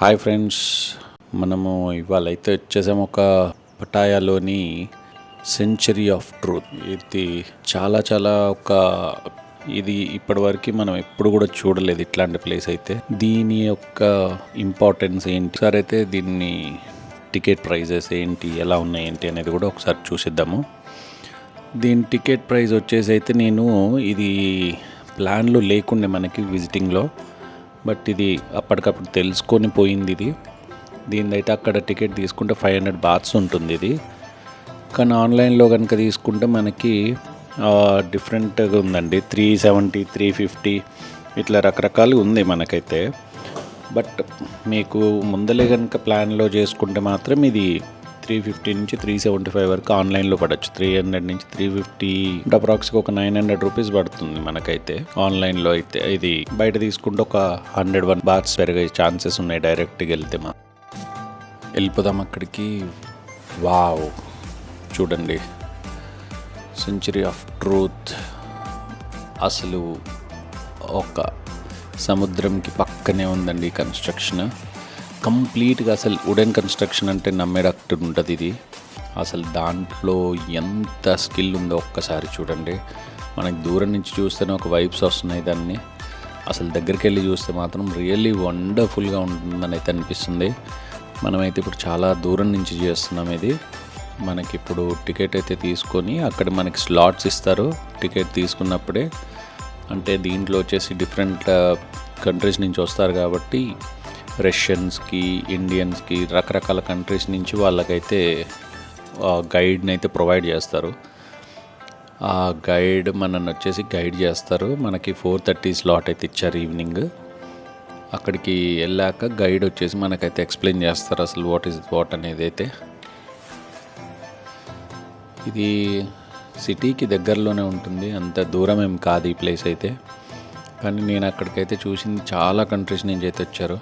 Hi friends, మనము ఇవాళ అయితే వచ్చేసాము ఒక పటాయాలోని సెంచరీ ఆఫ్ ట్రూత్. ఇది చాలా ఇది ఇప్పటివరకు మనం ఎప్పుడు కూడా చూడలేదు ఇట్లాంటి ప్లేస్. అయితే దీని యొక్క ఇంపార్టెన్స్ ఏంటి, ఒకసారి అయితే దీన్ని టికెట్ ప్రైజెస్ ఏంటి, ఎలా ఉన్నాయి ఏంటి అనేది కూడా ఒకసారి చూసిద్దాము. దీని టికెట్ ప్రైస్ వచ్చేసి అయితే నేను ఇది ప్లాన్లో లేకుండే మనకి విజిటింగ్లో, బట్ ఇది అప్పటికప్పుడు తెలుసుకొని పోయింది. దీనిదైతే అక్కడ టికెట్ తీసుకుంటే 500 బాత్స్ ఉంటుంది ఇది. కానీ ఆన్లైన్లో కనుక తీసుకుంటే మనకి డిఫరెంట్గా ఉందండి, 370, 350 ఇట్లా రకరకాలు ఉంది మనకైతే. బట్ మీకు ముందలే కనుక ప్లాన్లో చేసుకుంటే మాత్రం ఇది 350 నుంచి 375 వరకు ఆన్లైన్లో పడవచ్చు. 300 నుంచి 350 అప్రాక్స్గా ఒక 900 రూపీస్ పడుతుంది మనకైతే ఆన్లైన్లో. అయితే ఇది బయట తీసుకుంటే ఒక 101 బాత్స్ పెరిగే ఛాన్సెస్ ఉన్నాయి డైరెక్ట్గా వెళ్తే. వెళ్ళిపోదాం అక్కడికి. వావ్, చూడండి, సెంచరీ ఆఫ్ ట్రూత్ అసలు ఒక సముద్రంకి పక్కనే ఉందండి కన్స్ట్రక్షన్. కంప్లీట్గా అసలు వుడెన్ కన్స్ట్రక్షన్ అంటే నమ్మేటట్టు ఉంటుంది ఇది. అసలు దాంట్లో ఎంత స్కిల్ ఉందో ఒక్కసారి చూడండి. మనకి దూరం నుంచి చూస్తేనే ఒక వైబ్స్ వస్తున్నాయి దాన్ని. అసలు దగ్గరికి వెళ్ళి చూస్తే మాత్రం రియల్లీ వండర్ఫుల్గా ఉంటుందని అయితే అనిపిస్తుంది. మనమైతే ఇప్పుడు చాలా దూరం నుంచి చేస్తున్నాం ఇది. మనకి ఇప్పుడు టికెట్ అయితే తీసుకొని అక్కడ మనకి స్లాట్స్ ఇస్తారు టికెట్ తీసుకున్నప్పుడే. అంటే దీంట్లో వచ్చేసి డిఫరెంట్ కంట్రీస్ నుంచి వస్తారు కాబట్టి రష్యన్స్కి, ఇండియన్స్కి, రకరకాల కంట్రీస్ నుంచి వాళ్ళకైతే గైడ్ని అయితే ప్రొవైడ్ చేస్తారు. ఆ గైడ్ మనల్ని వచ్చేసి గైడ్ చేస్తారు. మనకి 4:30 స్లాట్ అయితే ఇచ్చారు ఈవినింగ్. అక్కడికి వెళ్ళాక గైడ్ వచ్చేసి మనకైతే ఎక్స్ప్లెయిన్ చేస్తారు అసలు వాట్ ఈజ్ వాట్ అనేది. అయితే ఇది సిటీకి దగ్గరలోనే ఉంటుంది, అంత దూరం ఏం కాదు ఈ ప్లేస్ అయితే. కానీ నేను అక్కడికైతే చూసింది చాలా కంట్రీస్ నుంచి అయితే వచ్చారు.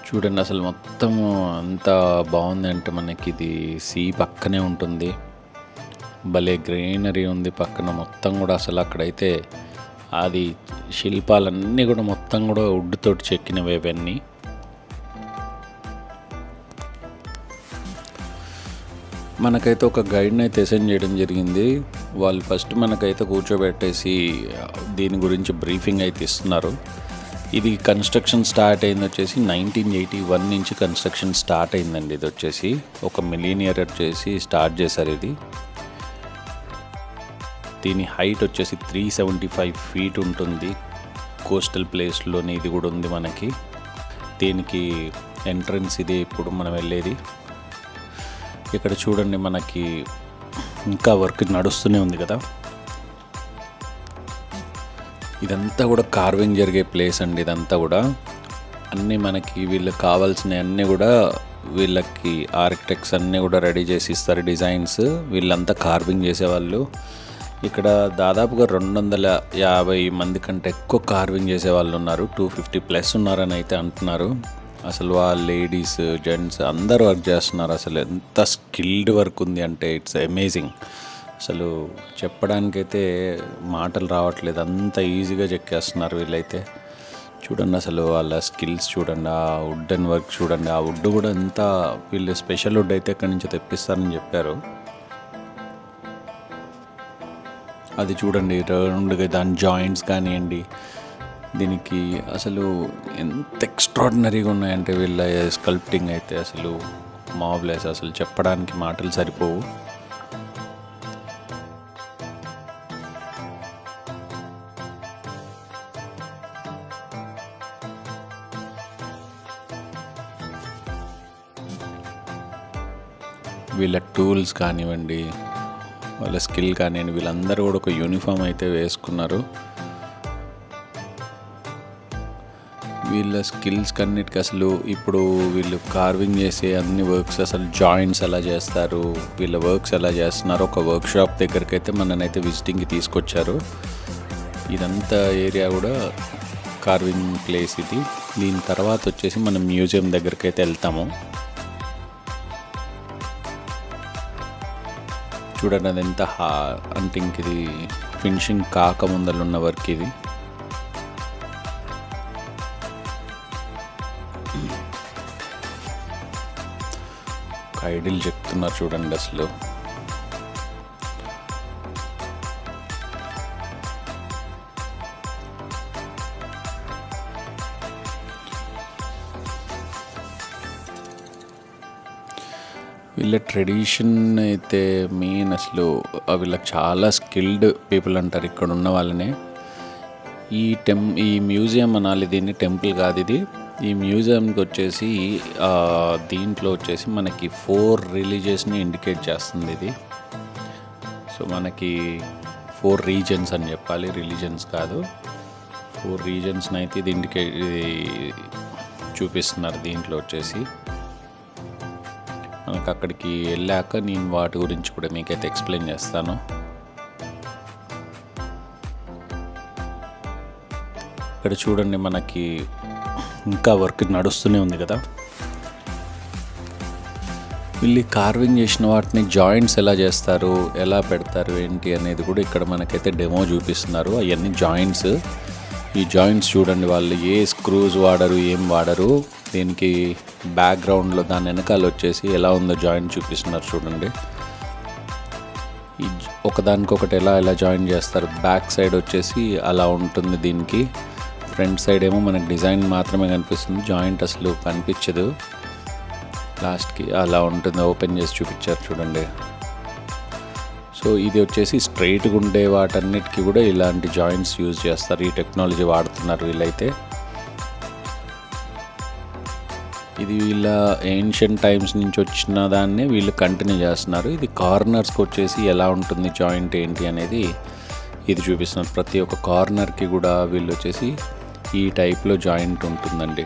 చూడండి అసలు మొత్తం అంత బాగుంది. అంటే మనకి ఇది సీ పక్కనే ఉంటుంది, భలే గ్రీనరీ ఉంది పక్కన మొత్తం కూడా. అసలు అక్కడైతే అది శిల్పాలన్నీ కూడా మొత్తం కూడా వుడ్ తోటి చెక్కినవి అవన్నీ. మనకైతే ఒక గైడ్ని అయితే అసైన్ చేయడం జరిగింది. వాళ్ళు ఫస్ట్ మనకైతే కూర్చోబెట్టేసి దీని గురించి బ్రీఫింగ్ అయితే ఇస్తున్నారు. ఇది కన్స్ట్రక్షన్ స్టార్ట్ అయింది వచ్చేసి 1981 నుంచి కన్స్ట్రక్షన్ స్టార్ట్ అయిందండి. ఇది వచ్చేసి ఒక మిలీనియర్ వచ్చేసి స్టార్ట్ చేశారు ఇది. దీని హైట్ వచ్చేసి 375 ఫీట్ ఉంటుంది. కోస్టల్ ప్లేస్లోనే ఇది కూడా ఉంది మనకి. దీనికి ఎంట్రన్స్ ఇదే ఇప్పుడు మనం వెళ్ళేది. ఇక్కడ చూడండి మనకి ఇంకా వర్క్ నడుస్తూనే ఉంది కదా. ఇదంతా కూడా కార్వింగ్ జరిగే ప్లేస్ అండి. ఇదంతా కూడా అన్నీ మనకి వీళ్ళకి కావాల్సినవి అన్నీ కూడా వీళ్ళకి ఆర్కిటెక్ట్స్ అన్నీ కూడా రెడీ చేసి ఇస్తారు డిజైన్స్. వీళ్ళంతా కార్వింగ్ చేసేవాళ్ళు. ఇక్కడ దాదాపుగా 250 మంది కంటే ఎక్కువ కార్వింగ్ చేసేవాళ్ళు ఉన్నారు. 250+ ఉన్నారని అయితే అంటున్నారు. అసలు వాళ్ళ లేడీస్, జెంట్స్ అందరూ వర్క్ చేస్తున్నారు. అసలు ఎంత స్కిల్డ్ వర్క్ ఉంది అంటే ఇట్స్ అమేజింగ్. అసలు చెప్పడానికైతే మాటలు రావట్లేదు, అంత ఈజీగా చెక్కేస్తున్నారు వీళ్ళైతే. చూడండి అసలు వాళ్ళ స్కిల్స్ చూడండి, ఆ వుడెన్ వర్క్ చూడండి. ఆ వుడ్ కూడా ఎంత వీళ్ళు స్పెషల్ వుడ్ అయితే ఎక్కడి నుంచి తెప్పిస్తారని చెప్పారు. అది చూడండి రౌండ్గా దాని జాయింట్స్ కానివ్వండి, దీనికి అసలు ఎంత ఎక్స్ట్రాడినరీగా ఉన్నాయంటే వీళ్ళ స్కల్ప్టింగ్ అయితే అసలు మార్వెలస్. అసలు చెప్పడానికి మాటలు సరిపోవు. వీళ్ళ టూల్స్ కానివ్వండి, వాళ్ళ స్కిల్ కానివ్వండి, వీళ్ళందరూ కూడా ఒక యూనిఫామ్ అయితే వేసుకున్నారు. వీళ్ళ స్కిల్స్ కన్నిటికి అసలు ఇప్పుడు వీళ్ళు కార్వింగ్ చేసే అన్ని వర్క్స్, అసలు జాయింట్స్ ఎలా చేస్తారు, వీళ్ళ వర్క్స్ ఎలా చేస్తున్నారు, ఒక వర్క్షాప్ దగ్గరికి అయితే మననైతే విజిటింగ్కి తీసుకొచ్చారు. ఇదంతా ఏరియా కూడా కార్వింగ్ ప్లేస్ ఇది. దీని తర్వాత వచ్చేసి మనం మ్యూజియం దగ్గరికి అయితే వెళ్తాము. చూడండి అది ఎంత అంటే ఇంక ఇది ఫినిషింగ్ కాక ముందలున్న వర్క్ ఇది. ఒక ఐడిల్ చెప్తున్నారు చూడండి అసలు. వీళ్ళ ట్రెడిషన్ అయితే మెయిన్ అసలు వీళ్ళకి చాలా స్కిల్డ్ పీపుల్ అంటారు ఇక్కడ ఉన్న వాళ్ళనే. ఈ మ్యూజియం అనాలి, దీన్ని టెంపుల్ కాదు ఇది. ఈ మ్యూజియంకి వచ్చేసి దీంట్లో వచ్చేసి మనకి 4 రిలీజియస్ని ఇండికేట్ చేస్తుంది ఇది. సో మనకి 4 రీజన్స్ అని చెప్పాలి, రిలీజన్స్ కాదు. 4 రీజన్స్ని అయితే ఇది చూపిస్తున్నారు దీంట్లో వచ్చేసి. మనకు అక్కడికి వెళ్ళాక నేను వాటి గురించి కూడా మీకైతే ఎక్స్ప్లెయిన్ చేస్తాను. ఇక్కడ చూడండి, మనకి ఇంకా వర్క్ నడుస్తూనే ఉంది కదా. వీళ్ళు కార్వింగ్ చేసిన వాటిని జాయింట్స్ ఎలా చేస్తారు, ఎలా పెడతారు ఏంటి అనేది కూడా ఇక్కడ మనకైతే డెమో చూపిస్తున్నారు. అవన్నీ జాయింట్స్. ఈ జాయింట్స్ చూడండి, వాళ్ళు ఏ స్క్రూస్ వాడరు, ఏం వాడరు. దీనికి బ్యాక్గ్రౌండ్లో దాని వెనకాల వచ్చేసి ఎలా ఉందో జాయింట్ చూపిస్తున్నారు చూడండి. ఈ ఒకదానికొకటి ఎలా జాయిన్ చేస్తారు. బ్యాక్ సైడ్ వచ్చేసి అలా ఉంటుంది దీనికి. ఫ్రంట్ సైడ్ ఏమో మనకు డిజైన్ మాత్రమే కనిపిస్తుంది, జాయింట్ అసలు కనిపించదు. లాస్ట్కి అలా ఉంటుంది, ఓపెన్ చేసి చూపించారు చూడండి. సో ఇది వచ్చేసి స్ట్రైట్గా ఉండే వాటన్నిటికీ కూడా ఇలాంటి జాయింట్స్ యూజ్ చేస్తారు. ఈ టెక్నాలజీ వాడుతున్నారు వీళ్ళైతే. ఇది వీళ్ళ ఏన్షియంట్ టైమ్స్ నుంచి వచ్చిన దాన్ని వీళ్ళు కంటిన్యూ చేస్తున్నారు. ఇది కార్నర్స్కి వచ్చేసి ఎలా ఉంటుంది జాయింట్ ఏంటి అనేది ఇది చూపిస్తున్నారు. ప్రతి ఒక్క కార్నర్కి కూడా వీళ్ళు వచ్చేసి ఈ టైప్లో జాయింట్ ఉంటుందండి.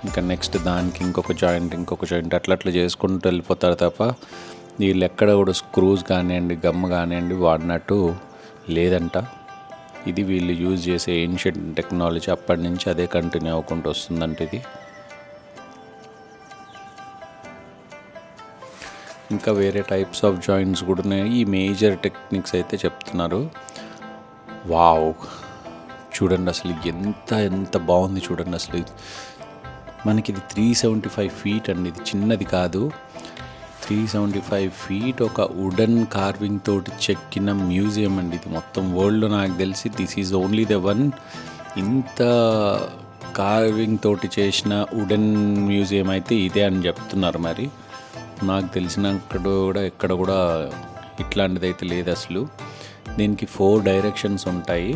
ఇంకా నెక్స్ట్ దానికి ఇంకొక జాయింట్ అట్లా చేసుకుంటూ వెళ్ళిపోతారు తప్ప వీళ్ళు ఎక్కడ కూడా స్క్రూస్ కానివ్వండి, గమ్ కానివ్వండి వాడినట్టు లేదంట. ఇది వీళ్ళు యూజ్ చేసే ఏన్షియంట్ టెక్నాలజీ, అప్పటి నుంచి అదే కంటిన్యూ అవ్వకుంటూ వస్తుందంట ఇది. ఇంకా వేరే టైప్స్ ఆఫ్ జాయింట్స్ కూడా ఉన్నాయి. ఈ మేజర్ టెక్నిక్స్ అయితే చెప్తున్నారు. వావ్, చూడండి అసలు ఎంత బాగుంది చూడండి అసలు. మనకి ఇది 375 ఫీట్ అండి, ఇది చిన్నది కాదు. 375 ఫీట్ ఒక వుడెన్ కార్వింగ్ తోటి చెక్కిన మ్యూజియం అండి ఇది. మొత్తం వరల్డ్లో నాకు తెలిసి this is only the one. ఇంత కార్వింగ్ తోటి చేసిన వుడెన్ మ్యూజియం అయితే ఇదే అని చెప్తున్నారు. మరి నాకు ఎక్కడ కూడా ఇట్లాంటిది అయితే లేదు అసలు. దీనికి 4 డైరెక్షన్స్ ఉంటాయి.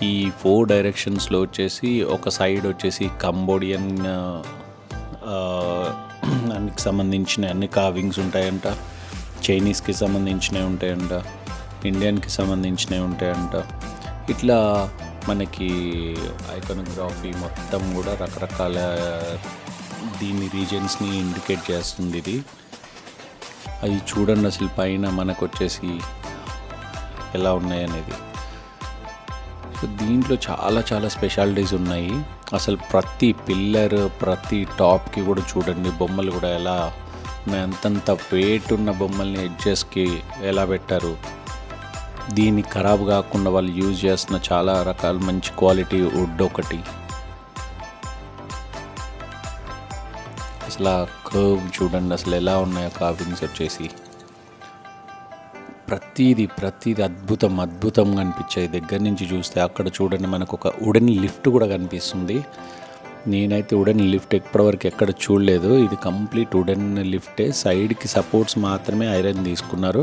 ఈ 4 డైరెక్షన్స్లో వచ్చేసి ఒక సైడ్ వచ్చేసి కంబోడియన్ అన్నికి సంబంధించిన అన్ని కార్వింగ్స్ ఉంటాయంట, చైనీస్కి సంబంధించినవి ఉంటాయంట, ఇండియన్కి సంబంధించినవి ఉంటాయంట. ఇట్లా మనకి ఐకానోగ్రఫీ మొత్తం కూడా రకరకాల దీని రీజన్స్ని ఇండికేట్ చేస్తుంది ఇది. అవి చూడండి అసలు పైన మనకు వచ్చేసి ఎలా ఉన్నాయనేది. సో దీంట్లో చాలా స్పెషాలిటీస్ ఉన్నాయి. అసలు ప్రతి పిల్లర్, ప్రతి టాప్కి కూడా చూడండి బొమ్మలు కూడా ఎలా ఉన్నాయి. అంతంత వెయిట్ ఉన్న బొమ్మల్ని ఎడ్జెస్కి ఎలా పెట్టారు. దీన్ని ఖరాబ్ కాకుండా వాళ్ళు యూజ్ చేస్తున్న చాలా రకాల మంచి క్వాలిటీ వుడ్ ఒకటి. అసలు ఆ కర్వ్ చూడండి అసలు ఎలా ఉన్నాయో కార్వింగ్స్ వచ్చేసి. ప్రతిదీ అద్భుతంగా అనిపించాయి దగ్గర నుంచి చూస్తే. అక్కడ చూడండి మనకు ఒక వుడెన్ లిఫ్ట్ కూడా కనిపిస్తుంది. నేనైతే వుడెన్ లిఫ్ట్ ఇప్పటివరకు ఎక్కడ చూడలేదు. ఇది కంప్లీట్ వుడెన్ లిఫ్టే. సైడ్కి సపోర్ట్స్ మాత్రమే ఐరన్ తీసుకున్నారు,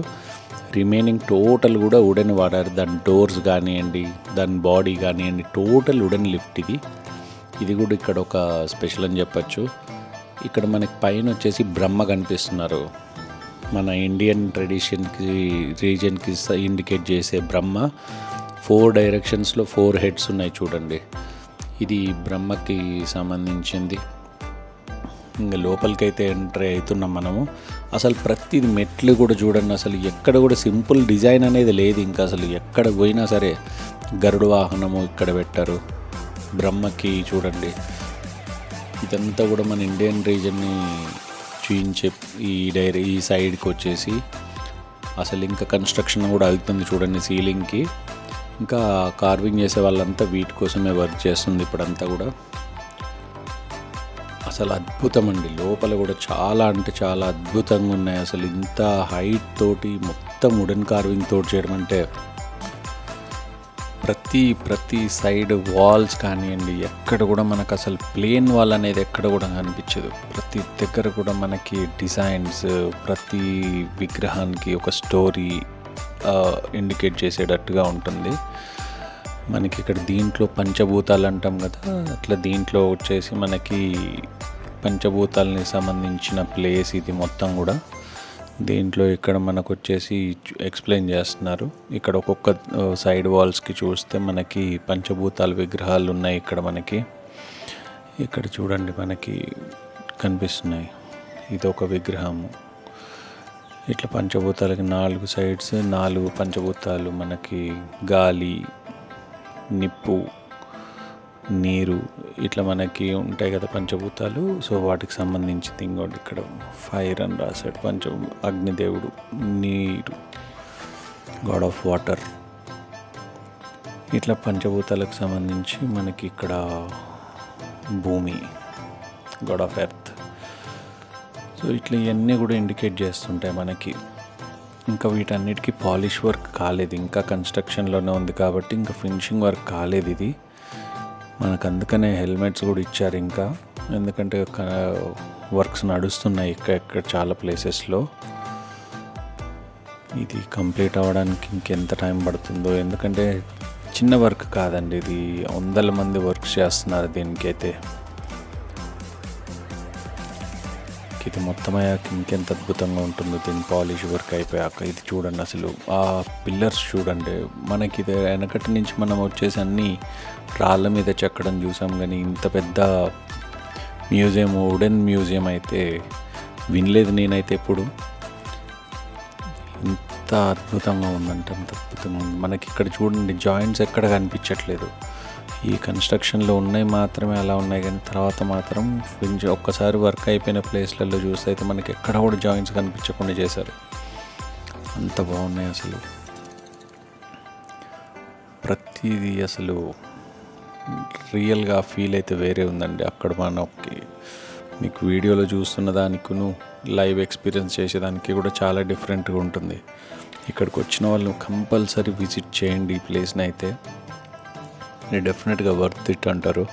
రిమైనింగ్ టోటల్ కూడా వుడెన్ వాడారు. దాని డోర్స్ కానివ్వండి, దాని బాడీ కానివ్వండి, టోటల్ వుడెన్ లిఫ్ట్ ఇది కూడా ఇక్కడ ఒక స్పెషల్ అని చెప్పచ్చు. ఇక్కడ మనకి పైన వచ్చేసి బ్రహ్మ కనిపిస్తున్నారు. మన ఇండియన్ ట్రెడిషన్కి రీజన్కి ఇండికేట్ చేసే బ్రహ్మ. 4 డైరెక్షన్స్లో 4 హెడ్స్ ఉన్నాయి చూడండి. ఇది బ్రహ్మకి సంబంధించింది. ఇంకా లోపలికైతే ఎంట్రీ అవుతున్నాం మనము. అసలు ప్రతిది మెట్లు కూడా చూడండి అసలు ఎక్కడ కూడా సింపుల్ డిజైన్ అనేది లేదు. ఇంకా అసలు ఎక్కడ పోయినా సరే గరుడ వాహనము ఇక్కడ పెట్టారు. బ్రహ్మకి చూడండి, ఇదంతా కూడా మన ఇండియన్ రీజన్ని చూయించే ఈ సైడ్కి వచ్చేసి అసలు ఇంకా కన్స్ట్రక్షన్ కూడా అవుతుంది చూడండి సీలింగ్కి. ఇంకా కార్వింగ్ చేసే వాళ్ళంతా వీటి కోసమే వర్క్ చేస్తుంది ఇప్పుడంతా కూడా. అసలు అద్భుతం అండి. లోపల కూడా చాలా అంటే చాలా అద్భుతంగా ఉన్నాయి. అసలు ఇంత హైట్ తోటి మొత్తం వుడెన్ కార్వింగ్ తోటి చేయడం అంటే ప్రతి సైడ్ వాల్స్ కానివ్వండి, ఎక్కడ కూడా మనకు అసలు ప్లేన్ వాల్ అనేది ఎక్కడ కూడా కనిపించదు. ప్రతి దగ్గర కూడా మనకి డిజైన్స్, ప్రతి విగ్రహానికి ఒక స్టోరీ ఇండికేట్ చేసేటట్టుగా ఉంటుంది. మనకి ఇక్కడ దీంట్లో పంచభూతాలు అంటాం కదా, అట్లా దీంట్లో వచ్చేసి మనకి పంచభూతాలని సంబంధించిన ప్లేస్ ఇది మొత్తం కూడా. దీంట్లో ఇక్కడ మనకు వచ్చేసి ఎక్స్ప్లెయిన్ చేస్తున్నారు. ఇక్కడ ఒక్కొక్క సైడ్ వాల్స్కి చూస్తే మనకి పంచభూతాల విగ్రహాలు ఉన్నాయి. ఇక్కడ చూడండి మనకి కనిపిస్తున్నాయి. ఇది ఒక విగ్రహము. ఇట్లా పంచభూతాలకి 4 సైడ్స్ 4 పంచభూతాలు, మనకి గాలి, నిప్పు, నీరు, ఇట్లా మనకి ఉంటాయి కదా పంచభూతాలు. సో వాటికి సంబంధించింది ఇంకోటి ఇక్కడ ఫైర్ అని రాశాడు. అగ్నిదేవుడు, నీరు, గాడ్ ఆఫ్ వాటర్. ఇట్లా పంచభూతాలకు సంబంధించి మనకి ఇక్కడ భూమి, గాడ్ ఆఫ్ ఎర్త్. సో ఇట్లా ఇవన్నీ కూడా ఇండికేట్ చేస్తుంటాయి మనకి. ఇంకా వీటన్నిటికీ పాలిష్ వర్క్ కాలేదు, ఇంకా కన్స్ట్రక్షన్లోనే ఉంది కాబట్టి ఇంకా ఫినిషింగ్ వర్క్ కాలేదు ఇది మనకు. అందుకనే హెల్మెట్స్ కూడా ఇచ్చారు ఇంకా, ఎందుకంటే వర్క్స్ నడుస్తున్నాయి ఇక్కడ చాలా ప్లేసెస్లో. ఇది కంప్లీట్ అవ్వడానికి ఇంకెంత టైం పడుతుందో, ఎందుకంటే చిన్న వర్క్ కాదండి ఇది, 100 మంది వర్క్ చేస్తున్నారు దీనికైతే. ఇది మొత్తం అయ్యాక ఇంకెంత అద్భుతంగా ఉంటుందో దీని పాలిష్ వర్క్ అయిపోయాక. ఇది చూడండి అసలు ఆ పిల్లర్స్ చూడండి. మనకి ఇది వెనకటి నుంచి మనం వచ్చేసి అన్నీ రాళ్ళ మీద చెక్కడం చూసాం, కానీ ఇంత పెద్ద మ్యూజియం, వుడెన్ మ్యూజియం అయితే వినలేదు నేనైతే ఎప్పుడు. ఇంత అద్భుతంగా ఉందంటే అంత అద్భుతంగా ఉంది. మనకి ఇక్కడ చూడండి జాయింట్స్ ఎక్కడ కనిపించట్లేదు. ఈ కన్స్ట్రక్షన్లో ఉన్నాయి మాత్రమే అలా ఉన్నాయి, కానీ తర్వాత మాత్రం ఒక్కసారి వర్క్ అయిపోయిన ప్లేస్లలో చూస్తే అయితే మనకి ఎక్కడ కూడా జాయింట్స్ కనిపించకుండా చేశారు. అంత బాగున్నాయి అసలు. ప్రతిదీ అసలు రియల్గా ఫీల్ అయితే వేరే ఉందండి. అక్కడ మనకి మీకు వీడియోలో చూస్తున్న దానికిను లైవ్ ఎక్స్పీరియన్స్ చేసేదానికి కూడా చాలా డిఫరెంట్గా ఉంటుంది. ఇక్కడికి వచ్చిన వాళ్ళు కంపల్సరీ విజిట్ చేయండి ఈ ప్లేస్ని అయితే. డెఫినెట్గా వర్త్ ఇట్ అంటారు.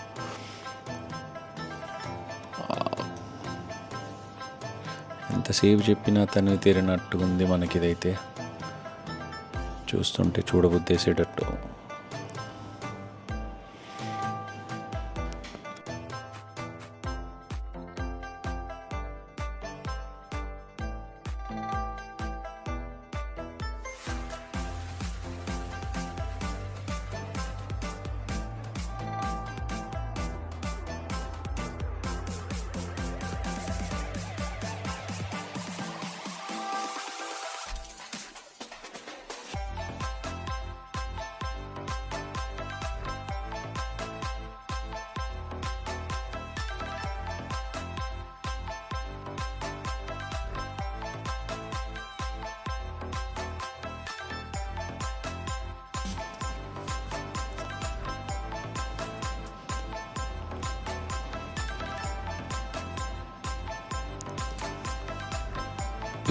ఎంతసేపు చెప్పినా తను తీరినట్టు ఉంది మనకి ఇదైతే. చూస్తుంటే చూడబుద్దేసేటట్టు.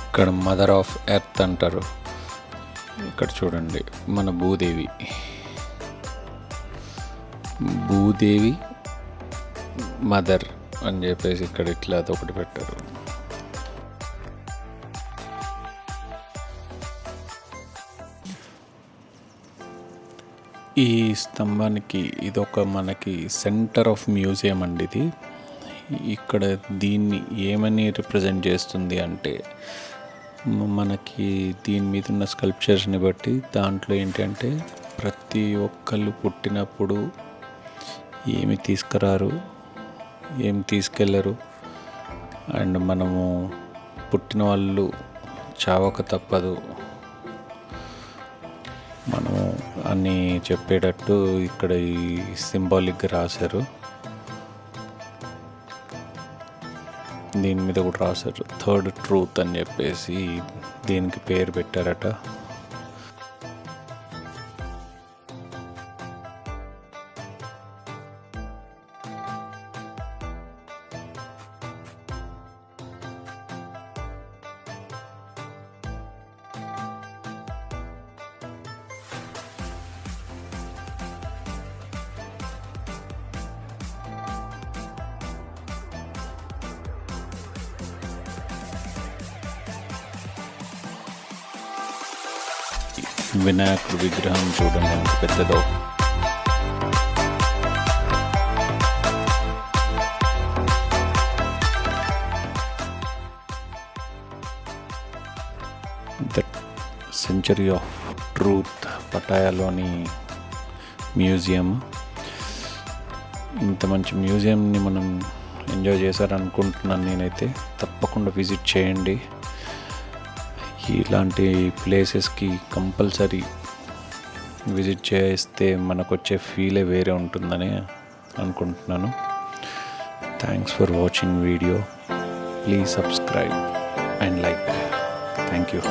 ఇక్కడ మదర్ ఆఫ్ ఎర్త్ అంటారు. ఇక్కడ చూడండి మన భూదేవి మదర్ అని చెప్పేసి ఇక్కడ ఇట్లా అదొకటి పెట్టారు. ఈ స్తంభానికి ఇదొక మనకి సెంటర్ ఆఫ్ మ్యూజియం అండి ఇది. ఇక్కడ దీన్ని ఏమని రిప్రజెంట్ చేస్తుంది అంటే, మనకి దీని మీద ఉన్న స్కల్ప్చర్స్ని బట్టి దాంట్లో ఏంటంటే ప్రతి ఒక్కళ్ళు పుట్టినప్పుడు ఏమి తీసుకురారు, ఏమి తీసుకెళ్ళరు, అండ్ మనము పుట్టిన వాళ్ళు చావక తప్పదు మనము అని చెప్పేటట్టు ఇక్కడ ఈ సింబాలిక్గా రాశారు. దీని మీద కూడా రాశారు థర్డ్ ట్రూత్ అని చెప్పేసి దీనికి పేరు పెట్టారట. వినాయకుడి విగ్రహం చూడండి ఎంత పెద్దదో. ద సెంచరీ ఆఫ్ ట్రూత్ పటాయాలోని మ్యూజియం. ఇంత మంచి మ్యూజియంని మనం ఎంజాయ్ చేశారనుకుంటున్నాను నేనైతే. తప్పకుండా విజిట్ చేయండి. ఇలాంటి ప్లేసెస్కి కంపల్సరీ విజిట్ చేస్తే మనకు వచ్చే ఫీలే వేరే ఉంటుందని అనుకుంటున్నాను. Thanks for watching video. Please subscribe and like. Thank you.